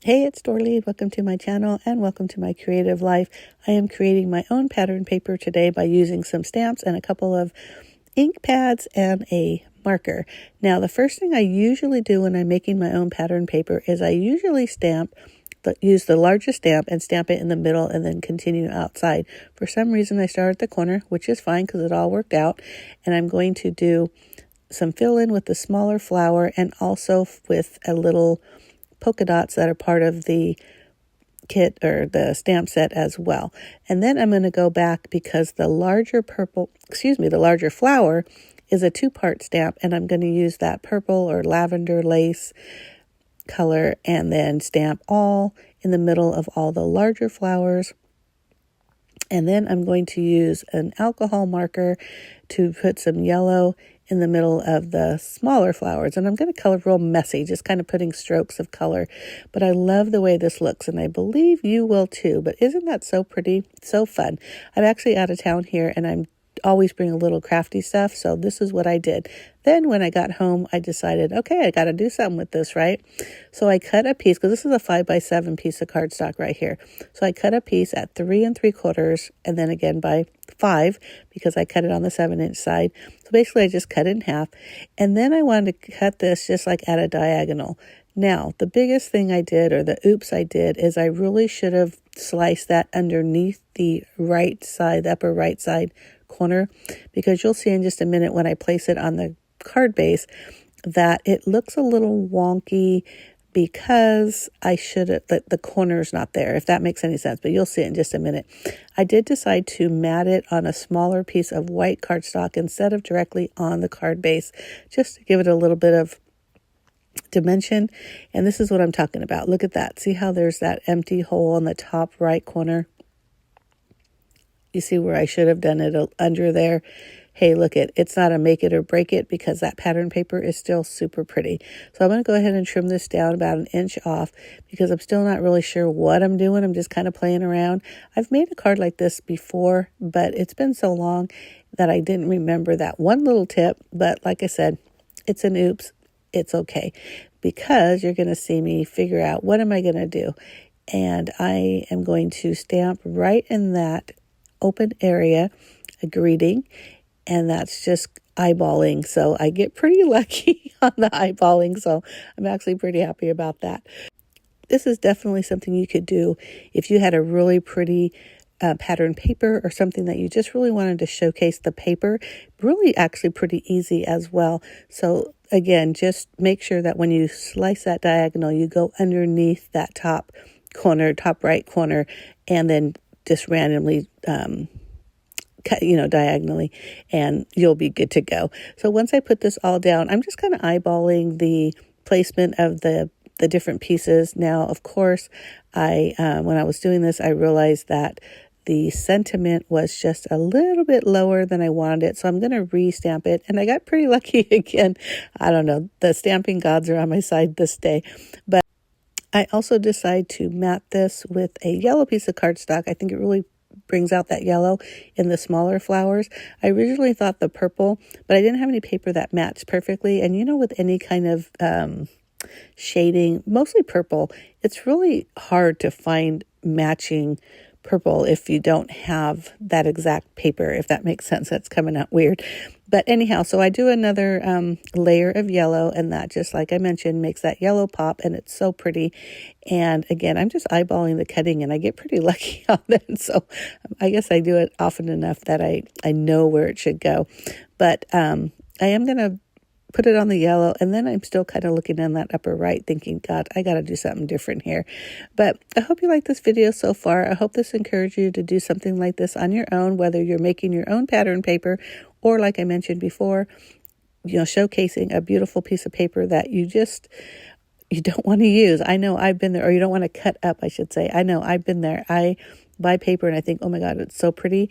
Hey, it's Dorlee. Welcome to my channel and welcome to my creative life. I am creating my own pattern paper today by using some stamps and a couple of ink pads and a marker. Now, the first thing I usually do when I'm making my own pattern paper is I usually use the largest stamp and stamp it in the middle and then continue outside. For some reason, I start at the corner, which is fine because it all worked out. And I'm going to do some fill in with the smaller flower and also with a little polka dots that are part of the kit or the stamp set as well. And then I'm going to go back because the larger flower is a two-part stamp, and I'm going to use that purple or lavender lace color and then stamp all in the middle of all the larger flowers. And then I'm going to use an alcohol marker to put some yellow in the middle of the smaller flowers. And I'm going to color real messy, just kind of putting strokes of color. But I love the way this looks, and I believe you will too. But isn't that so pretty? So fun. I'm actually out of town here, and I'm always bring a little crafty stuff. So this is what I did. Then when I got home, I decided, okay, I got to do something with this, right? So I cut a piece, because this is a 5x7 piece of cardstock right here. So I cut a piece at 3 3/4 and then again by 5 because I cut it on the 7-inch side. So basically I just cut it in half. And then I wanted to cut this just like at a diagonal. Now, the biggest thing I did, or the oops I did, is I really should have sliced that underneath the right side, the upper right side corner, because you'll see in just a minute when I place it on the card base that it looks a little wonky because I should have, the corner's not there, if that makes any sense, but you'll see it in just a minute. I did decide to mat it on a smaller piece of white cardstock instead of directly on the card base, just to give it a little bit of dimension. And this is what I'm talking about. Look at that. See how there's that empty hole in the top right corner? You see where I should have done it under there? Hey, look it's not a make it or break it because that pattern paper is still super pretty. So I'm going to go ahead and trim this down about 1 inch off because I'm still not really sure what I'm doing. I'm just kind of playing around. I've made a card like this before, but it's been so long that I didn't remember that one little tip. But like I said, it's an oops. It's okay, because you're going to see me figure out what am I going to do. And I am going to stamp right in that open area a greeting, and that's just eyeballing. So I get pretty lucky on the eyeballing, so I'm actually pretty happy about that. This is definitely something you could do if you had a really pretty pattern paper or something that you just really wanted to showcase the paper. Really actually pretty easy as well. So again, just make sure that when you slice that diagonal, you go underneath that top right corner, and then just randomly cut, diagonally, and you'll be good to go. So once I put this all down, I'm just kind of eyeballing the placement of the different pieces. Now, of course, when I was doing this, I realized that the sentiment was just a little bit lower than I wanted it. So I'm going to re-stamp it. And I got pretty lucky again. I don't know. The stamping gods are on my side this day. But I also decided to mat this with a yellow piece of cardstock. I think it really brings out that yellow in the smaller flowers. I originally thought the purple, but I didn't have any paper that matched perfectly. And with any kind of shading, mostly purple, it's really hard to find matching purple if you don't have that exact paper, if that makes sense. That's coming out weird. But anyhow, so I do another layer of yellow, and that, just like I mentioned, makes that yellow pop, and it's so pretty. And again, I'm just eyeballing the cutting, and I get pretty lucky on that. So I guess I do it often enough that I know where it should go. But I am going to put it on the yellow, and then I'm still kind of looking in that upper right thinking, God, I got to do something different here. But I hope you like this video so far. I hope this encouraged you to do something like this on your own, whether you're making your own pattern paper or, like I mentioned before, showcasing a beautiful piece of paper that you don't want to use. I know I've been there, or you don't want to cut up, I should say. I know I've been there. I buy paper and I think, oh my God, it's so pretty.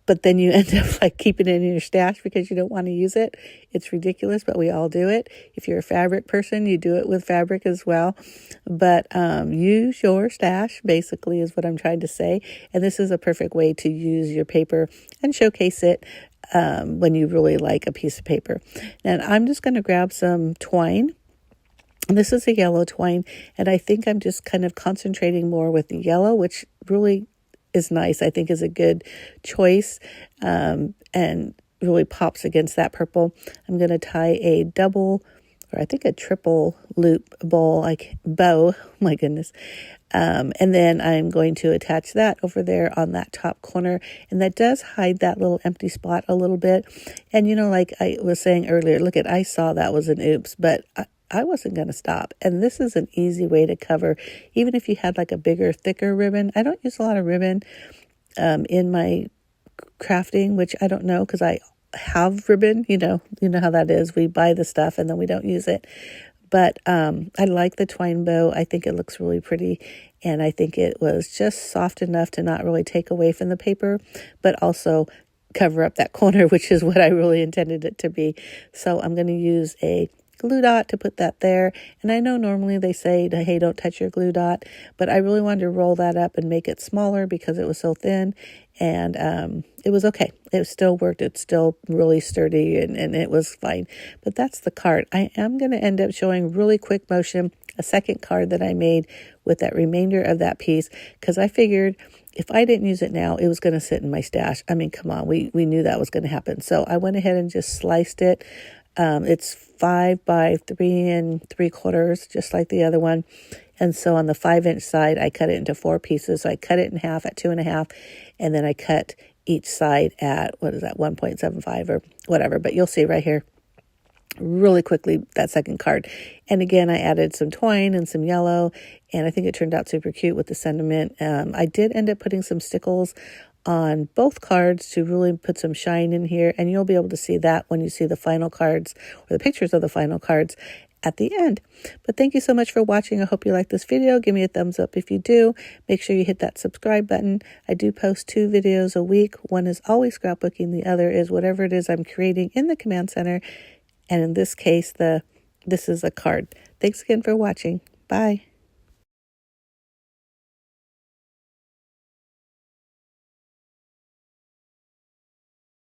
But then you end up like keeping it in your stash because you don't want to use it. It's ridiculous, but we all do it. If you're a fabric person, you do it with fabric as well. But use your stash, basically, is what I'm trying to say. And this is a perfect way to use your paper and showcase it when you really like a piece of paper. And I'm just going to grab some twine. This is a yellow twine, and I think I'm just kind of concentrating more with the yellow, which really is nice. I think is a good choice, and really pops against that purple. I'm going to tie a double, or I think a triple loop bow. My goodness. And then I'm going to attach that over there on that top corner. And that does hide that little empty spot a little bit. And, like I was saying earlier, I saw that was an oops, but I wasn't going to stop. And this is an easy way to cover, even if you had like a bigger, thicker ribbon. I don't use a lot of ribbon in my crafting, which I don't know because I have ribbon. You know how that is. We buy the stuff and then we don't use it. But I like the twine bow. I think it looks really pretty. And I think it was just soft enough to not really take away from the paper, but also cover up that corner, which is what I really intended it to be. So I'm going to use a glue dot to put that there. And I know normally they say, hey, don't touch your glue dot, but I really wanted to roll that up and make it smaller because it was so thin. And it was okay. It still worked. It's still really sturdy and it was fine. But that's the card. I am going to end up showing really quick motion a second card that I made with that remainder of that piece, because I figured if I didn't use it now, it was going to sit in my stash. I mean, come on, we knew that was going to happen. So I went ahead and just sliced it. It's 5 by 3 3/4, just like the other one. And so on the 5-inch side, I cut it into 4 pieces. So I cut it in half at 2.5, and then I cut each side at, 1.75 or whatever. But you'll see right here, really quickly, that second card. And again, I added some twine and some yellow, and I think it turned out super cute with the sentiment. I did end up putting some stickles on both cards to really put some shine in here, and you'll be able to see that when you see the final cards or the pictures of the final cards at the end. But thank you so much for watching. I hope you like this video. Give me a thumbs up if you do. Make sure you hit that subscribe button. I do post 2 videos a week. One is always scrapbooking. The other is whatever it is I'm creating in the command center. And in this case, this is a card. Thanks again for watching. Bye.